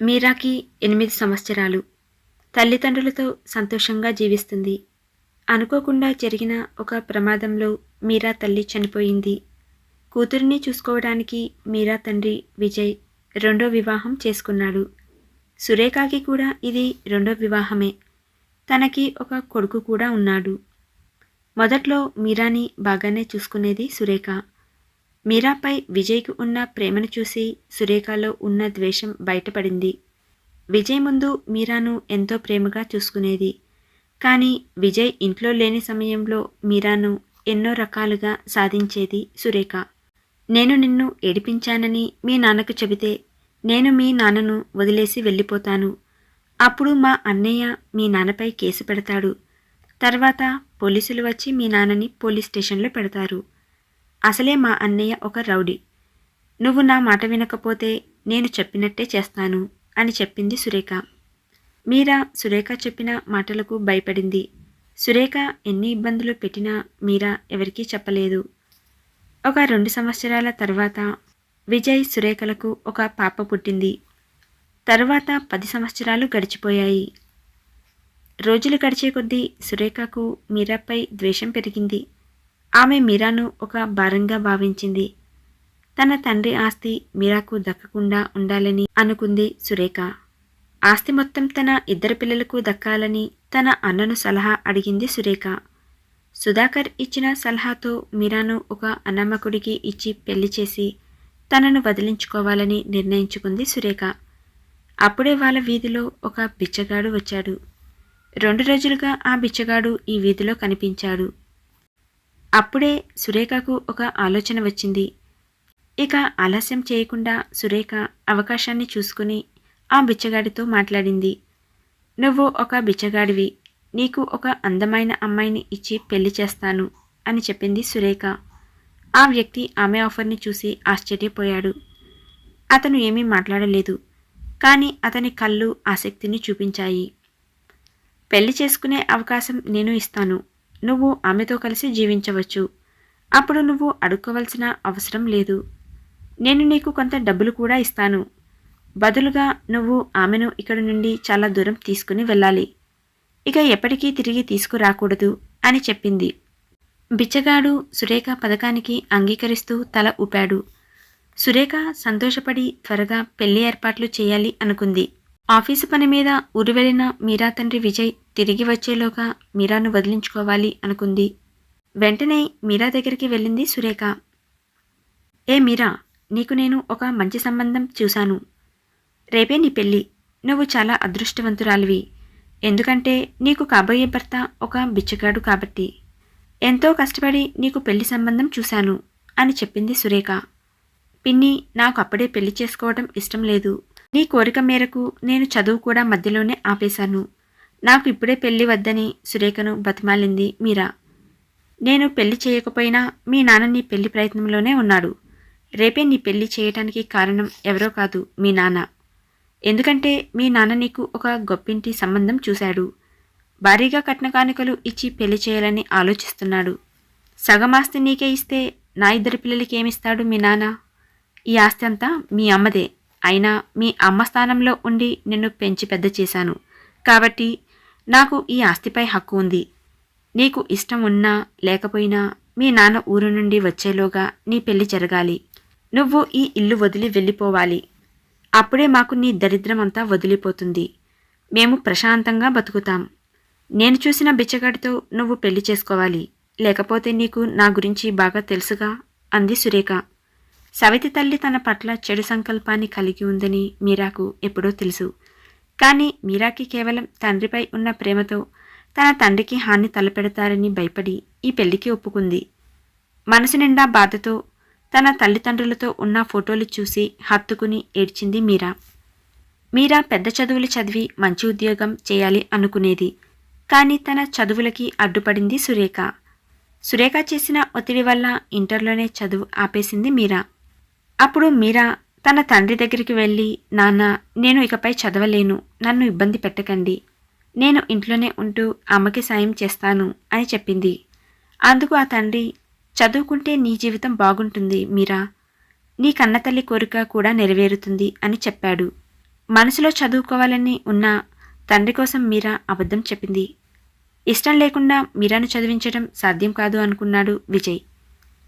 మీరాకి 8 సంవత్సరాలు. తల్లిదండ్రులతో సంతోషంగా జీవిస్తుంది. అనుకోకుండా జరిగిన ఒక ప్రమాదంలో మీరా తల్లి చనిపోయింది. కూతురిని చూసుకోవడానికి మీరా తండ్రి విజయ్ రెండో వివాహం చేసుకున్నాడు. సురేఖకి కూడా ఇది రెండో వివాహమే. తనకి ఒక కొడుకు కూడా ఉన్నాడు. మొదట్లో మీరాని బాగానే చూసుకునేది సురేఖ. మీరాపై విజయ్కు ఉన్న ప్రేమను చూసి సురేఖలో ఉన్న ద్వేషం బయటపడింది. విజయ్ ముందు మీరాను ఎంతో ప్రేమగా చూసుకునేది. కానీ విజయ్ ఇంట్లో లేని సమయంలో మీరాను ఎన్నో రకాలుగా సాధించేది సురేఖ. నేను నిన్ను ఏడిపించానని మీ నాన్నకు చెబితే నేను మీ నాన్నను వదిలేసి వెళ్ళిపోతాను. అప్పుడు మా అన్నయ్య మీ నాన్నపై కేసు పెడతాడు. తర్వాత పోలీసులు వచ్చి మీ నాన్నని పోలీస్ స్టేషన్లో పెడతారు. అసలే మా అన్నయ్య ఒక రౌడీ. నువ్వు నా మాట వినకపోతే నేను చెప్పినట్టే చేస్తాను అని చెప్పింది సురేఖ. మీరా సురేఖ చెప్పిన మాటలకు భయపడింది. సురేఖ ఎన్ని ఇబ్బందులు పెట్టినా మీరా ఎవరికీ చెప్పలేదు. ఒక 2 సంవత్సరాల తర్వాత విజయ్ సురేఖలకు ఒక పాప పుట్టింది. తరువాత 10 సంవత్సరాలు గడిచిపోయాయి. రోజులు గడిచే కొద్దీ సురేఖకు మీరాపై ద్వేషం పెరిగింది. ఆమె మీరాను ఒక భారంగా భావించింది. తన తండ్రి ఆస్తి మీరాకు దక్కకుండా ఉండాలని అనుకుంది సురేఖ. ఆస్తి మొత్తం తన 2 పిల్లలకు దక్కాలని తన అన్నను సలహా అడిగింది సురేఖ. సుధాకర్ ఇచ్చిన సలహాతో మీరాను ఒక అనామకుడికి ఇచ్చి పెళ్లి చేసి తనను వదిలించుకోవాలని నిర్ణయించుకుంది సురేఖ. అప్పుడే వాళ్ళ వీధిలో ఒక బిచ్చగాడు వచ్చాడు. 2 రోజులుగా ఆ బిచ్చగాడు ఈ వీధిలో కనిపించాడు. అప్పుడే సురేఖకు ఒక ఆలోచన వచ్చింది. ఇక ఆలస్యం చేయకుండా సురేఖ అవకాశాన్ని చూసుకుని ఆ బిచ్చగాడితో మాట్లాడింది. నువ్వు ఒక బిచ్చగాడివి, నీకు ఒక అందమైన అమ్మాయిని ఇచ్చి పెళ్లి చేస్తాను అని చెప్పింది సురేఖ. ఆ వ్యక్తి ఆమె ఆఫర్ని చూసి ఆశ్చర్యపోయాడు. అతను ఏమీ మాట్లాడలేదు. కానీ అతని కళ్ళు ఆసక్తిని చూపించాయి. పెళ్లి చేసుకునే అవకాశం నేను ఇస్తాను. నువ్వు ఆమెతో కలిసి జీవించవచ్చు. అప్పుడు నువ్వు అడుక్కోవలసిన అవసరం లేదు. నేను నీకు కొంత డబ్బులు కూడా ఇస్తాను. బదులుగా నువ్వు ఆమెను ఇక్కడి నుండి చాలా దూరం తీసుకుని వెళ్ళాలి. ఇక ఎప్పటికీ తిరిగి తీసుకురాకూడదు అని చెప్పింది. బిచ్చగాడు సురేఖ పథకానికి అంగీకరిస్తూ తల ఊపాడు. సురేఖ సంతోషపడి త్వరగా పెళ్లి ఏర్పాట్లు చేయాలి అనుకుంది. ఆఫీసు పని మీద ఊరు వెళ్లిన మీరా తండ్రి విజయ్ తిరిగి వచ్చేలోగా మీరాను వదిలించుకోవాలి అనుకుంది. వెంటనే మీరా దగ్గరికి వెళ్ళింది సురేఖ. ఏ మీరా, నీకు నేను ఒక మంచి సంబంధం చూశాను. రేపే నీ పెళ్ళి. నువ్వు చాలా అదృష్టవంతురాలివి. ఎందుకంటే నీకు కాబోయే భర్త ఒక బిచ్చగాడు కాబట్టి. ఎంతో కష్టపడి నీకు పెళ్లి సంబంధం చూశాను అని చెప్పింది సురేఖ. పిన్ని, నాకు అప్పుడే పెళ్లి చేసుకోవడం ఇష్టం లేదు. నీ కోరిక మేరకు నేను చదువు కూడా మధ్యలోనే ఆపేశాను. నాకు ఇప్పుడే పెళ్లి వద్దని సురేఖను బతిమాలింది మీరా. నేను పెళ్లి చేయకపోయినా మీ నాన్న నీ పెళ్లి ప్రయత్నంలోనే ఉన్నాడు. రేపే నీ పెళ్లి చేయటానికి కారణం ఎవరో కాదు, మీ నాన్న. ఎందుకంటే మీ నాన్న నీకు ఒక గొప్పింటి సంబంధం చూశాడు. భారీగా కట్న కానుకలు ఇచ్చి పెళ్లి చేయాలని ఆలోచిస్తున్నాడు. సగం ఆస్తి నీకే ఇస్తే నా 2 పిల్లలకి ఏమిస్తాడు మీ నాన్న? ఈ ఆస్తి అంతా మీ అమ్మదే. అయినా మీ అమ్మ స్థానంలో ఉండి నిన్ను పెంచి పెద్ద చేశాను కాబట్టి నాకు ఈ ఆస్తిపై హక్కు ఉంది. నీకు ఇష్టం ఉన్నా లేకపోయినా మీ నాన్న ఊరు నుండి వచ్చేలోగా నీ పెళ్లి జరగాలి. నువ్వు ఈ ఇల్లు వదిలి వెళ్ళిపోవాలి. అప్పుడే మాకు నీ దరిద్రం అంతా వదిలిపోతుంది. మేము ప్రశాంతంగా బతుకుతాం. నేను చూసిన బిచ్చగాడితో నువ్వు పెళ్లి చేసుకోవాలి. లేకపోతే నీకు నా గురించి బాగా తెలుసుగా అంది సురేఖ. సవితి తల్లి తన పట్ల చెడు సంకల్పాన్ని కలిగి ఉందని మీరాకు ఎప్పుడో తెలుసు. కానీ మీరాకి కేవలం తండ్రిపై ఉన్న ప్రేమతో తన తండ్రికి హాని తలపెడతారని భయపడి ఈ పెళ్లికి ఒప్పుకుంది. మనసు నిండా బాధతో తన తల్లిదండ్రులతో ఉన్న ఫోటోలు చూసి హత్తుకుని ఏడ్చింది మీరా. మీరా పెద్ద చదువులు చదివి మంచి ఉద్యోగం చేయాలి అనుకునేది. కానీ తన చదువులకి అడ్డుపడింది సురేఖ. సురేఖ చేసిన ఒత్తిడి వల్ల ఇంటర్లోనే చదువు ఆపేసింది మీరా. అప్పుడు మీరా తన తండ్రి దగ్గరికి వెళ్ళి, నాన్న, నేను ఇకపై చదవలేను, నన్ను ఇబ్బంది పెట్టకండి. నేను ఇంట్లోనే ఉంటూ అమ్మకి సాయం చేస్తాను అని చెప్పింది. అందుకు ఆ తండ్రి, చదువుకుంటే నీ జీవితం బాగుంటుంది మీరా, నీ కన్నతల్లి కోరిక కూడా నెరవేరుతుంది అని చెప్పాడు. మనసులో చదువుకోవాలని ఉన్న తండ్రి కోసం మీరా అబద్ధం చెప్పింది. ఇష్టం లేకుండా మీరాను చదివించడం సాధ్యం కాదు అనుకున్నాడు విజయ్.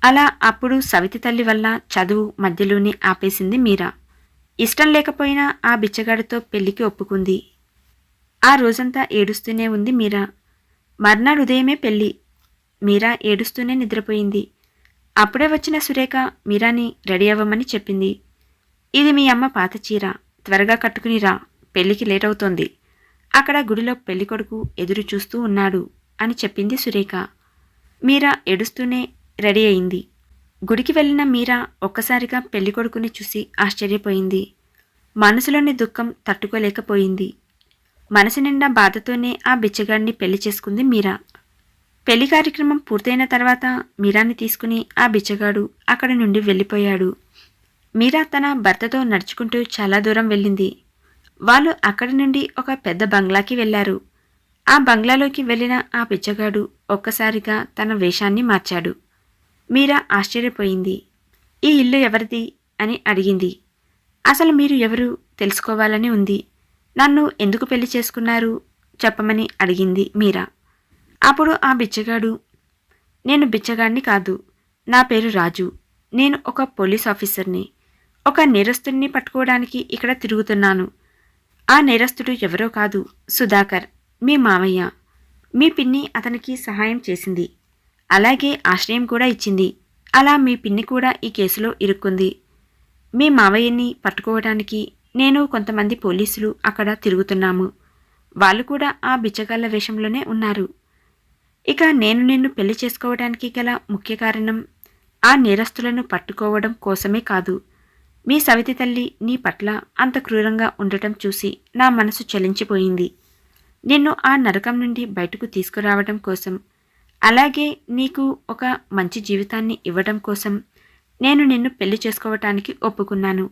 అలా అప్పుడు సవితి తల్లి వల్ల చదువు మధ్యలోనే ఆపేసింది మీరా. ఇష్టం లేకపోయినా ఆ బిచ్చగాడితో పెళ్లికి ఒప్పుకుంది. ఆ రోజంతా ఏడుస్తూనే ఉంది మీరా. మర్నాడు ఉదయమే పెళ్లి. మీరా ఏడుస్తూనే నిద్రపోయింది. అప్పుడే వచ్చిన సురేఖ మీరాని రెడీ అవ్వమని చెప్పింది. ఇది మీ అమ్మ పాత చీర, త్వరగా కట్టుకుని రా, పెళ్లికి లేట్ అవుతోంది. అక్కడ గుడిలో పెళ్లికొడుకు ఎదురు చూస్తూ ఉన్నాడు అని చెప్పింది సురేఖ. మీరా ఏడుస్తూనే రెడీ అయింది. గుడికి వెళ్లిన మీరా ఒక్కసారిగా పెళ్లికొడుకుని చూసి ఆశ్చర్యపోయింది. మనసులోని దుఃఖం తట్టుకోలేకపోయింది. మనసు నిండా బాధతోనే ఆ బిచ్చగాడిని పెళ్లి చేసుకుంది మీరా. పెళ్లి కార్యక్రమం పూర్తయిన తర్వాత మీరాని తీసుకుని ఆ బిచ్చగాడు అక్కడి నుండి వెళ్ళిపోయాడు. మీరా తన భర్తతో నడుచుకుంటూ చాలా దూరం వెళ్ళింది. వాళ్ళు అక్కడి నుండి ఒక పెద్ద బంగ్లాకి వెళ్లారు. ఆ బంగ్లాలోకి వెళ్లిన ఆ బిచ్చగాడు ఒక్కసారిగా తన వేషాన్ని మార్చాడు. మీరా ఆశ్చర్యపోయింది. ఈ ఇల్లు ఎవరిది అని అడిగింది. అసలు మీరు ఎవరు తెలుసుకోవాలని ఉంది. నన్ను ఎందుకు పెళ్లి చేసుకున్నారు చెప్పమని అడిగింది మీరా. అప్పుడు ఆ బిచ్చగాడు, నేను బిచ్చగాడిని కాదు, నా పేరు రాజు, నేను ఒక పోలీస్ ఆఫీసర్ని, ఒక నేరస్తుడిని పట్టుకోవడానికి ఇక్కడ తిరుగుతున్నాను. ఆ నేరస్తుడు ఎవరో కాదు, సుధాకర్, మీ మామయ్య. మీ పిన్ని అతనికి సహాయం చేసింది, అలాగే ఆశ్రయం కూడా ఇచ్చింది. అలా మీ పిన్ని కూడా ఈ కేసులో ఇరుక్కుంది. మీ మావయ్యని పట్టుకోవడానికి నేను కొంతమంది పోలీసులు అక్కడ తిరుగుతున్నాము. వాళ్ళు కూడా ఆ బిచ్చగాళ్ల వేషంలోనే ఉన్నారు. ఇక నేను నిన్ను పెళ్లి చేసుకోవడానికి గల ముఖ్య కారణం ఆ నేరస్తులను పట్టుకోవడం కోసమే కాదు. మీ సవితి తల్లి నీ పట్ల అంత క్రూరంగా ఉండటం చూసి నా మనసు చలించిపోయింది. నిన్ను ఆ నరకం నుండి బయటకు తీసుకురావడం కోసం, అలాగే నీకు ఒక మంచి జీవితాన్ని ఇవ్వడం కోసం నేను నిన్ను పెళ్లి చేసుకోవటానికి ఒప్పుకున్నాను.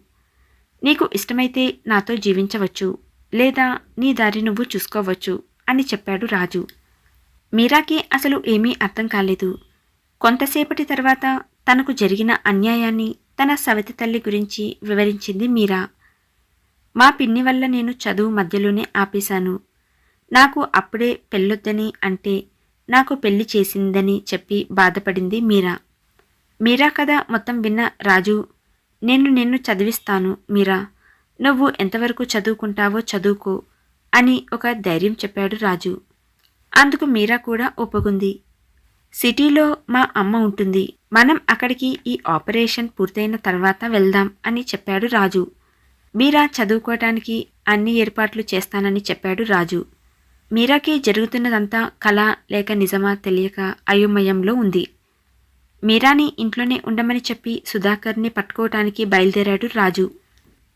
నీకు ఇష్టమైతే నాతో జీవించవచ్చు, లేదా నీ దారి నువ్వు చూసుకోవచ్చు అని చెప్పాడు రాజు. మీరాకి అసలు ఏమీ అర్థం కాలేదు. కొంతసేపటి తర్వాత తనకు జరిగిన అన్యాయాన్ని తన సవితి తల్లి గురించి వివరించింది మీరా. మా పిన్ని వల్ల నేను చదువు మధ్యలోనే ఆపేశాను. నాకు అప్పుడే పెళ్ళొద్దని అంటే నాకు పెళ్లి చేసిందని చెప్పి బాధపడింది మీరా. మీరా కథ మొత్తం విన్న రాజు, నేను నిన్ను చదివిస్తాను మీరా, నువ్వు ఎంతవరకు చదువుకుంటావో చదువుకో అని ఒక ధైర్యం చెప్పాడు రాజు. అందుకు మీరా కూడా ఒప్పుకుంది. సిటీలో మా అమ్మ ఉంటుంది, మనం అక్కడికి ఈ ఆపరేషన్ పూర్తయిన తర్వాత వెళ్దాం అని చెప్పాడు రాజు. మీరా చదువుకోవటానికి అన్ని ఏర్పాట్లు చేస్తానని చెప్పాడు రాజు. మీరాకి జరుగుతున్నదంతా కళ లేక నిజమా తెలియక అయోమయంలో ఉంది. మీరాని ఇంట్లోనే ఉండమని చెప్పి సుధాకర్ని పట్టుకోవటానికి బయలుదేరాడు రాజు.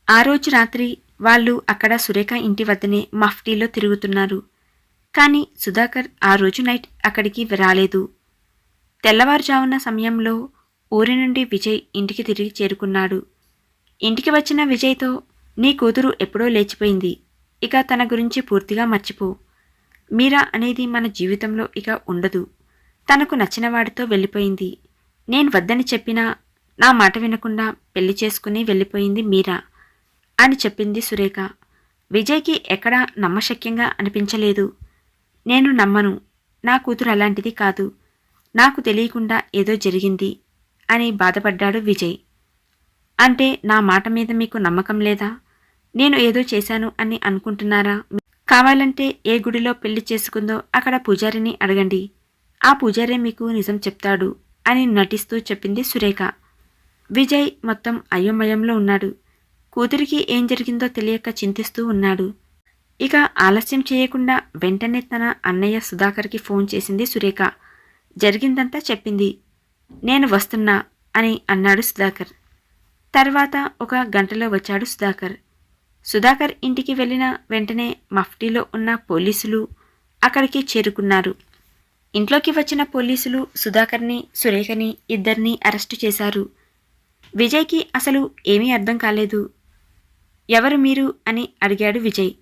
ఆ రోజు రాత్రి వాళ్ళు అక్కడ సురేఖ ఇంటి వద్దనే మఫ్టీలో తిరుగుతున్నారు. కానీ సుధాకర్ ఆ రోజు నైట్ అక్కడికి రాలేదు. తెల్లవారుజామున సమయంలో ఊరి నుండి విజయ్ ఇంటికి తిరిగి చేరుకున్నాడు. ఇంటికి వచ్చిన విజయ్తో, నీ కూతురు ఎప్పుడో లేచిపోయింది, ఇక తన గురించి పూర్తిగా మర్చిపో. మీరా అనేది మన జీవితంలో ఇక ఉండదు. తనకు నచ్చిన వాడితో వెళ్ళిపోయింది. నేను వద్దని చెప్పినా నా మాట వినకుండా పెళ్లి చేసుకుని వెళ్ళిపోయింది మీరా అని చెప్పింది సురేఖ. విజయ్కి ఎక్కడా నమ్మశక్యంగా అనిపించలేదు. నేను నమ్మను, నా కూతురు అలాంటిది కాదు, నాకు తెలియకుండా ఏదో జరిగింది అని బాధపడ్డాడు విజయ్. అంటే నా మాట మీద మీకు నమ్మకం లేదా? నేను ఏదో చేశాను అని అనుకుంటున్నారా? కావాలంటే ఏ గుడిలో పెళ్లి చేసుకుందో అక్కడ పూజారిని అడగండి, ఆ పూజారే మీకు నిజం చెప్తాడు అని నటిస్తూ చెప్పింది సురేఖ. విజయ్ మొత్తం అయోమయంలో ఉన్నాడు. కూతురికి ఏం జరిగిందో తెలియక చింతిస్తూ ఉన్నాడు. ఇక ఆలస్యం చేయకుండా వెంటనే తన అన్నయ్య సుధాకర్కి ఫోన్ చేసింది సురేఖ. జరిగిందంతా చెప్పింది. నేను వస్తున్నా అని అన్నాడు సుధాకర్. తర్వాత ఒక గంటలో వచ్చాడు సుధాకర్. సుధాకర్ ఇంటికి వెళ్ళిన వెంటనే మఫ్టీలో ఉన్న పోలీసులు అక్కడికి చేరుకున్నారు. ఇంట్లోకి వచ్చిన పోలీసులు సుధాకర్ని, సురేఖని ఇద్దరినీ అరెస్టు చేశారు. విజయ్కి అసలు ఏమీ అర్థం కాలేదు. ఎవరు మీరు అని అడిగాడు విజయ్.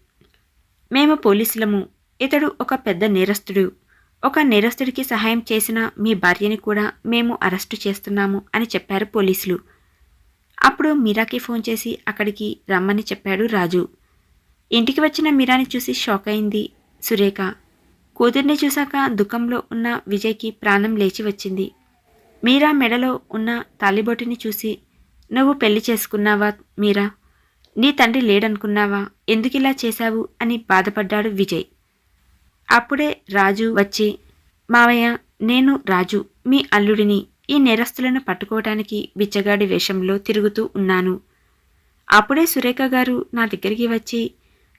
మేము పోలీసులము, ఇతడు ఒక పెద్ద నేరస్తుడు, ఒక నేరస్తుడికి సహాయం చేసిన మీ భార్యని కూడా మేము అరెస్టు చేస్తున్నాము అని చెప్పారు పోలీసులు. అప్పుడు మీరాకి ఫోన్ చేసి అక్కడికి రమ్మని చెప్పాడు రాజు. ఇంటికి వచ్చిన మీరాని చూసి షాక్ అయింది సురేఖ. కూతుర్ని చూశాక దుఃఖంలో ఉన్న విజయ్కి ప్రాణం లేచి వచ్చింది. మీరా మెడలో ఉన్న తాళిబొట్టుని చూసి, నువ్వు పెళ్లి చేసుకున్నావా మీరా? నీ తండ్రి లేడనుకున్నావా? ఎందుకిలా చేశావు అని బాధపడ్డాడు విజయ్. అప్పుడే రాజు వచ్చి, మావయ్య, నేను రాజు, మీ అల్లుడిని. ఈ నేరస్తులను పట్టుకోవటానికి బిచ్చగాడి వేషంలో తిరుగుతూ ఉన్నాను. అప్పుడే సురేఖ గారు నా దగ్గరికి వచ్చి,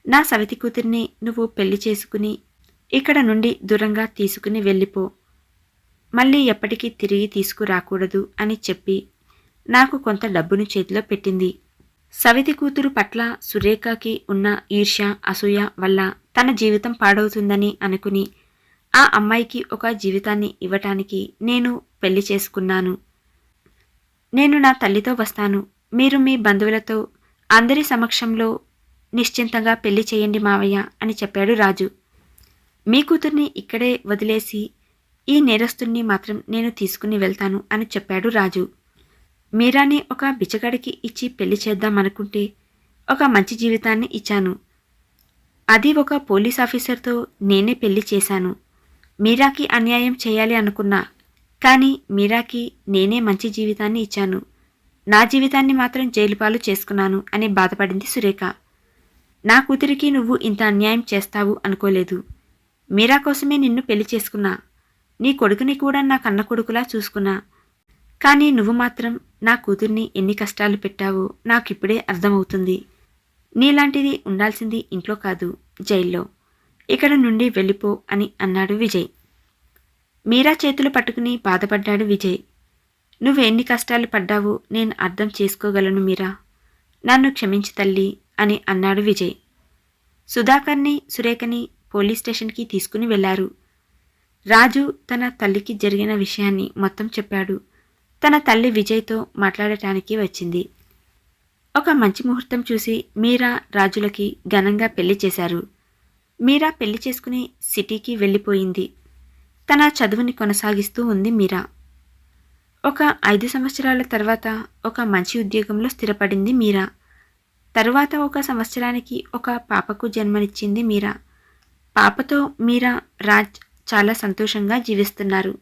నా సవితి కూతుర్ని నువ్వు పెళ్లి చేసుకుని ఇక్కడ నుండి దూరంగా తీసుకుని వెళ్ళిపో, మళ్ళీ ఎప్పటికీ తిరిగి తీసుకురాకూడదు అని చెప్పి నాకు కొంత డబ్బును చేతిలో పెట్టింది. సవితి కూతురు పట్ల సురేఖకి ఉన్న ఈర్ష్య, అసూయ వల్ల తన జీవితం పాడవుతుందని అనుకుని ఆ అమ్మాయికి ఒక జీవితాన్ని ఇవ్వటానికి నేను పెళ్లి చేసుకున్నాను. నేను నా తల్లితో వస్తాను. మీరు మీ బంధువులతో అందరి సమక్షంలో నిశ్చింతంగా పెళ్లి చేయండి మావయ్య అని చెప్పాడు రాజు. మీ కూతుర్ని ఇక్కడే వదిలేసి ఈ నేరస్తుణ్ణి మాత్రం నేను తీసుకుని వెళ్తాను అని చెప్పాడు రాజు. మీరాని ఒక బిచ్చగాడికి ఇచ్చి పెళ్లి చేద్దామనుకుంటే ఒక మంచి జీవితాన్ని ఇచ్చాను. అది ఒక పోలీస్ ఆఫీసర్తో నేనే పెళ్లి చేశాను. మీరాకి అన్యాయం చేయాలి అనుకున్నా, కానీ మీరాకి నేనే మంచి జీవితాన్ని ఇచ్చాను. నా జీవితాన్ని మాత్రం జైలుపాలు చేసుకున్నాను అని బాధపడింది సురేఖ. నా కూతురికి నువ్వు ఇంత అన్యాయం చేస్తావు అనుకోలేదు. మీరా కోసమే నిన్ను పెళ్లి చేసుకున్నా. నీ కొడుకుని కూడా నా కన్న కొడుకులా చూసుకున్నా. కానీ నువ్వు మాత్రం నా కూతుర్ని ఎన్ని కష్టాలు పెట్టావో నాకిప్పుడే అర్థమవుతుంది. నీలాంటిది ఉండాల్సింది ఇంట్లో కాదు, జైల్లో. ఇక్కడ నుండి వెళ్ళిపో అని అన్నాడు విజయ్. మీరా చేతులు పట్టుకుని బాధపడ్డాడు విజయ్. నువ్వెన్ని కష్టాలు పడ్డావో నేను అర్థం చేసుకోగలను మీరా. నన్ను క్షమించి తల్లి అని అన్నాడు విజయ్. సుధాకర్ని, సురేఖని పోలీస్ స్టేషన్కి తీసుకుని వెళ్లారు. రాజు తన తల్లికి జరిగిన విషయాన్ని మొత్తం చెప్పాడు. తన తల్లి విజయ్తో మాట్లాడటానికి వచ్చింది. ఒక మంచి ముహూర్తం చూసి మీరా, రాజులకి ఘనంగా పెళ్లి చేశారు. మీరా పెళ్లి చేసుకుని సిటీకి వెళ్ళిపోయింది. తన చదువుని కొనసాగిస్తూ ఉంది మీరా. ఒక 5 సంవత్సరాల తర్వాత ఒక మంచి ఉద్యోగంలో స్థిరపడింది మీరా. తరువాత ఒక సంవత్సరానికి ఒక పాపకు జన్మనిచ్చింది మీరా. పాపతో మీరా, రాజ్ చాలా సంతోషంగా జీవిస్తున్నారు.